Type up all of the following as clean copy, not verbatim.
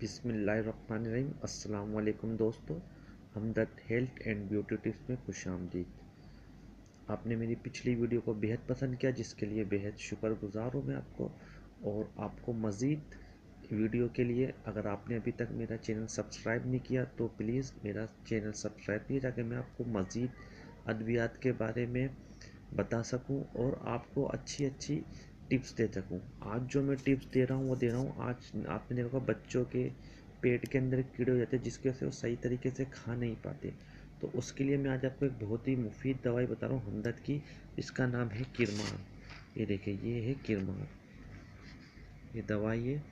बिस्मिल्लाहिर्रहमानिर्रहीम। अस्सलाम वालेकुम दोस्तों, हमदर्द हेल्थ एंड ब्यूटी टिप्स में खुशामदीद। आपने मेरी पिछली वीडियो को बेहद पसंद किया, जिसके लिए बेहद शुक्रगुजार हूँ मैं आपको। और आपको मज़ीद वीडियो के लिए अगर आपने अभी तक मेरा चैनल सब्सक्राइब नहीं किया तो प्लीज़ मेरा चैनल सब्सक्राइब कीजिए, ताकि मैं आपको मज़ीद अद्वियात के बारे में बता सकूं और आपको अच्छी अच्छी टिप्स दे सकूं। आज जो मैं टिप्स दे रहा हूं वो दे रहा हूं, आज आपने देखा होगा बच्चों के पेट के अंदर कीड़े हो जाते हैं, जिसकी वजह से वो सही तरीके से खा नहीं पाते। तो उसके लिए मैं आज आपको एक बहुत ही मुफीद दवाई बता रहा हूँ हमदर्द की। इसका नाम है किरमान। ये देखिए, ये है किरमान, ये दवाई है।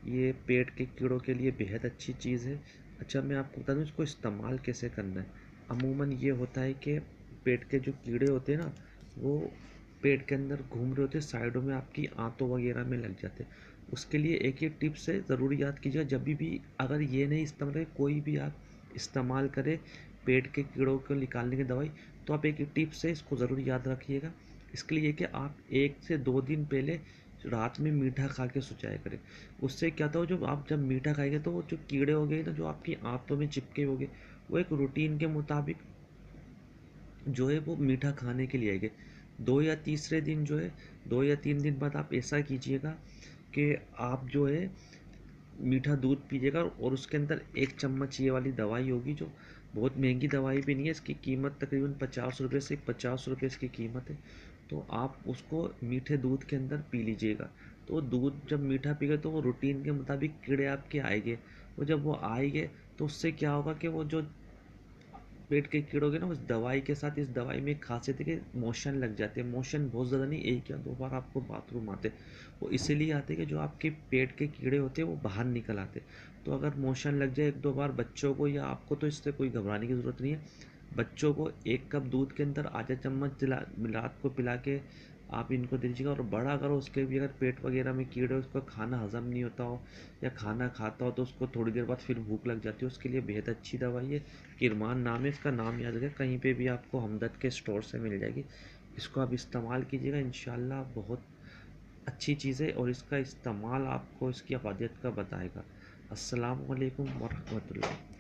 ये पेट के कीड़ों के लिए बेहद अच्छी चीज़ है। अच्छा, मैं आपको बता दूँ इसको इस्तेमाल कैसे करना है। अमूमन ये होता है कि पेट के जो कीड़े होते हैं ना, वो पेट के अंदर घूम रहे होते हैं, साइडों में आपकी आंतों वगैरह में लग जाते हैं। उसके लिए एक ही टिप्स है, ज़रूर याद कीजिएगा। जब भी अगर ये नहीं इस्तेमाल करें, कोई भी आप इस्तेमाल करें पेट के कीड़ों को निकालने की दवाई, तो आप एक ही टिप्स है, इसको ज़रूर याद रखिएगा। इसके लिए कि आप 1 से 2 दिन पहले रात में मीठा खा के सुचाया करें। उससे क्या था, जो आप जब मीठा खाएंगे तो वो जो कीड़े हो गए ना, जो आपकी आंतों में चिपके हो गए, वो एक रूटीन के मुताबिक जो है वो मीठा खाने के लिए आएंगे। 2 या 3 दिन जो है, 2 या 3 दिन बाद आप ऐसा कीजिएगा कि आप जो है मीठा दूध पीजिएगा, और उसके अंदर 1 चम्मच ये वाली दवाई होगी, जो बहुत महंगी दवाई भी नहीं है। इसकी कीमत तकरीबन 50 रुपये से 50 रुपये इसकी कीमत है। तो आप उसको मीठे दूध के अंदर पी लीजिएगा। तो दूध जब मीठा पीएगा तो वो रूटीन के मुताबिक कीड़े आपके आएंगे। वो जब वो आएंगे तो उससे क्या होगा कि वो जो पेट के कीड़ों ना, उस दवाई के साथ इस दवाई में एक खासियत है कि मोशन लग जाते हैं। मोशन बहुत ज़्यादा नहीं, 1 या 2 बार आपको बाथरूम आते। वो इसीलिए आते कि जो आपके पेट के कीड़े होते हैं वो बाहर निकल आते। तो अगर मोशन लग जाए 1-2 बार बच्चों को या आपको, तो इससे कोई घबराने की ज़रूरत नहीं है। बच्चों को 1 कप दूध के अंदर आधा चम्मच रात को पिला के आप इनको दे दीजिएगा। और बड़ा अगर उसके भी अगर पेट वगैरह में कीड़े, उसका खाना हजम नहीं होता हो या खाना खाता हो तो उसको थोड़ी देर बाद फिर भूख लग जाती है, उसके लिए बेहद अच्छी दवाई है। किरमान नाम है इसका, नाम याद रखें, कहीं पे भी आपको हमदर्द के स्टोर से मिल जाएगी। इसको आप इस्तेमाल कीजिएगा, इंशाल्लाह बहुत अच्छी चीज़ है, और इसका इस्तेमाल आपको इसकी अफादियत का बताएगा। अस्सलाम वालेकुम वरहमतुल्लाह।